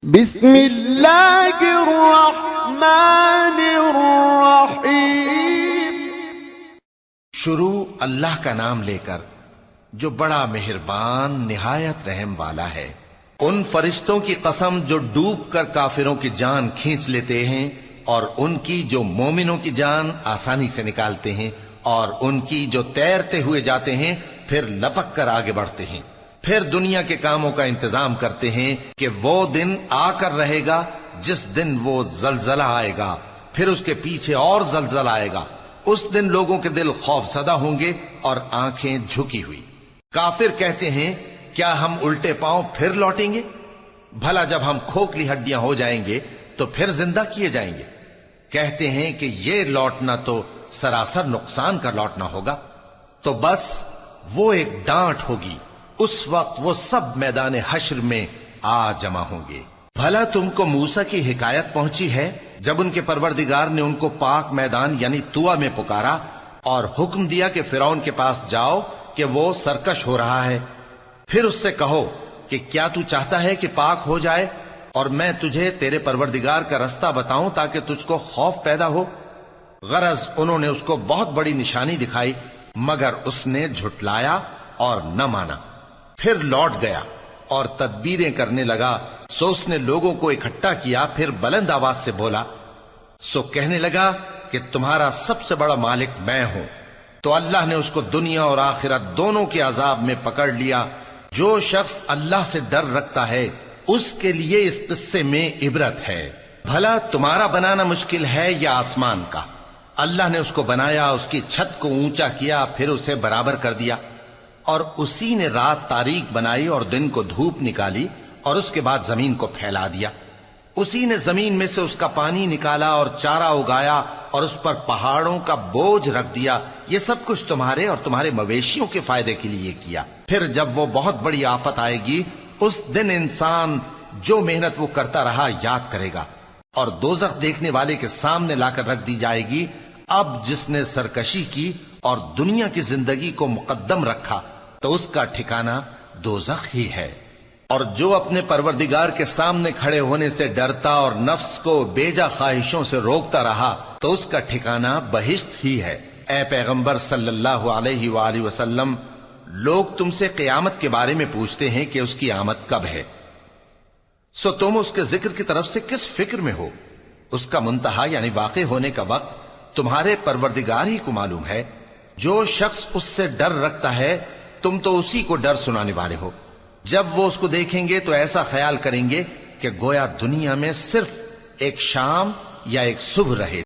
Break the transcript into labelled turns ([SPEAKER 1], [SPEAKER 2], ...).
[SPEAKER 1] بسم اللہ الرحمن الرحیم۔
[SPEAKER 2] شروع اللہ کا نام لے کر جو بڑا مہربان نہایت رحم والا ہے۔ ان فرشتوں کی قسم جو ڈوب کر کافروں کی جان کھینچ لیتے ہیں، اور ان کی جو مومنوں کی جان آسانی سے نکالتے ہیں، اور ان کی جو تیرتے ہوئے جاتے ہیں پھر لپک کر آگے بڑھتے ہیں، پھر دنیا کے کاموں کا انتظام کرتے ہیں کہ وہ دن آ کر رہے گا جس دن وہ زلزلہ آئے گا، پھر اس کے پیچھے اور زلزلہ آئے گا۔ اس دن لوگوں کے دل خوف زدہ ہوں گے اور آنکھیں جھکی ہوئی۔ کافر کہتے ہیں کیا ہم الٹے پاؤں پھر لوٹیں گے؟ بھلا جب ہم کھوکھلی ہڈیاں ہو جائیں گے تو پھر زندہ کیے جائیں گے؟ کہتے ہیں کہ یہ لوٹنا تو سراسر نقصان کا لوٹنا ہوگا۔ تو بس وہ ایک ڈانٹ ہوگی، اس وقت وہ سب میدان حشر میں آ جمع ہوں گے۔ بھلا تم کو موسیٰ کی حکایت پہنچی ہے جب ان کے پروردگار نے ان کو پاک میدان یعنی طویٰ میں پکارا اور حکم دیا کہ فرعون کے پاس جاؤ کہ وہ سرکش ہو رہا ہے، پھر اس سے کہو کہ کیا تو چاہتا ہے کہ پاک ہو جائے اور میں تجھے تیرے پروردگار کا رستہ بتاؤں تاکہ تجھ کو خوف پیدا ہو؟ غرض انہوں نے اس کو بہت بڑی نشانی دکھائی مگر اس نے جھٹلایا اور نہ مانا، پھر لوٹ گیا اور تدبیریں کرنے لگا۔ سو اس نے لوگوں کو اکٹھا کیا، پھر بلند آواز سے بولا، سو کہنے لگا کہ تمہارا سب سے بڑا مالک میں ہوں۔ تو اللہ نے اس کو دنیا اور آخرت دونوں کے عذاب میں پکڑ لیا۔ جو شخص اللہ سے ڈر رکھتا ہے اس کے لیے اس قصے میں عبرت ہے۔ بھلا تمہارا بنانا مشکل ہے یا آسمان کا؟ اللہ نے اس کو بنایا، اس کی چھت کو اونچا کیا، پھر اسے برابر کر دیا، اور اسی نے رات تاریک بنائی اور دن کو دھوپ نکالی، اور اس کے بعد زمین کو پھیلا دیا۔ اسی نے زمین میں سے اس کا پانی نکالا اور چارہ اگایا اور اس پر پہاڑوں کا بوجھ رکھ دیا۔ یہ سب کچھ تمہارے اور تمہارے مویشیوں کے فائدے کے لیے کیا۔ پھر جب وہ بہت بڑی آفت آئے گی اس دن انسان جو محنت وہ کرتا رہا یاد کرے گا، اور دوزخ دیکھنے والے کے سامنے لا کر رکھ دی جائے گی۔ اب جس نے سرکشی کی اور دنیا کی زندگی کو مقدم رکھا تو اس کا ٹھکانہ دوزخ ہی ہے۔ اور جو اپنے پروردگار کے سامنے کھڑے ہونے سے ڈرتا اور نفس کو بیجا خواہشوں سے روکتا رہا تو اس کا ٹھکانہ بہشت ہی ہے۔ اے پیغمبر صلی اللہ علیہ وآلہ وسلم، لوگ تم سے قیامت کے بارے میں پوچھتے ہیں کہ اس کی آمد کب ہے، سو تم اس کے ذکر کی طرف سے کس فکر میں ہو؟ اس کا منتہا یعنی واقع ہونے کا وقت تمہارے پروردگار ہی کو معلوم ہے۔ جو شخص اس سے ڈر رکھتا ہے تم تو اسی کو ڈر سنانے والے ہو۔ جب وہ اس کو دیکھیں گے تو ایسا خیال کریں گے کہ گویا دنیا میں صرف ایک شام یا ایک صبح رہے۔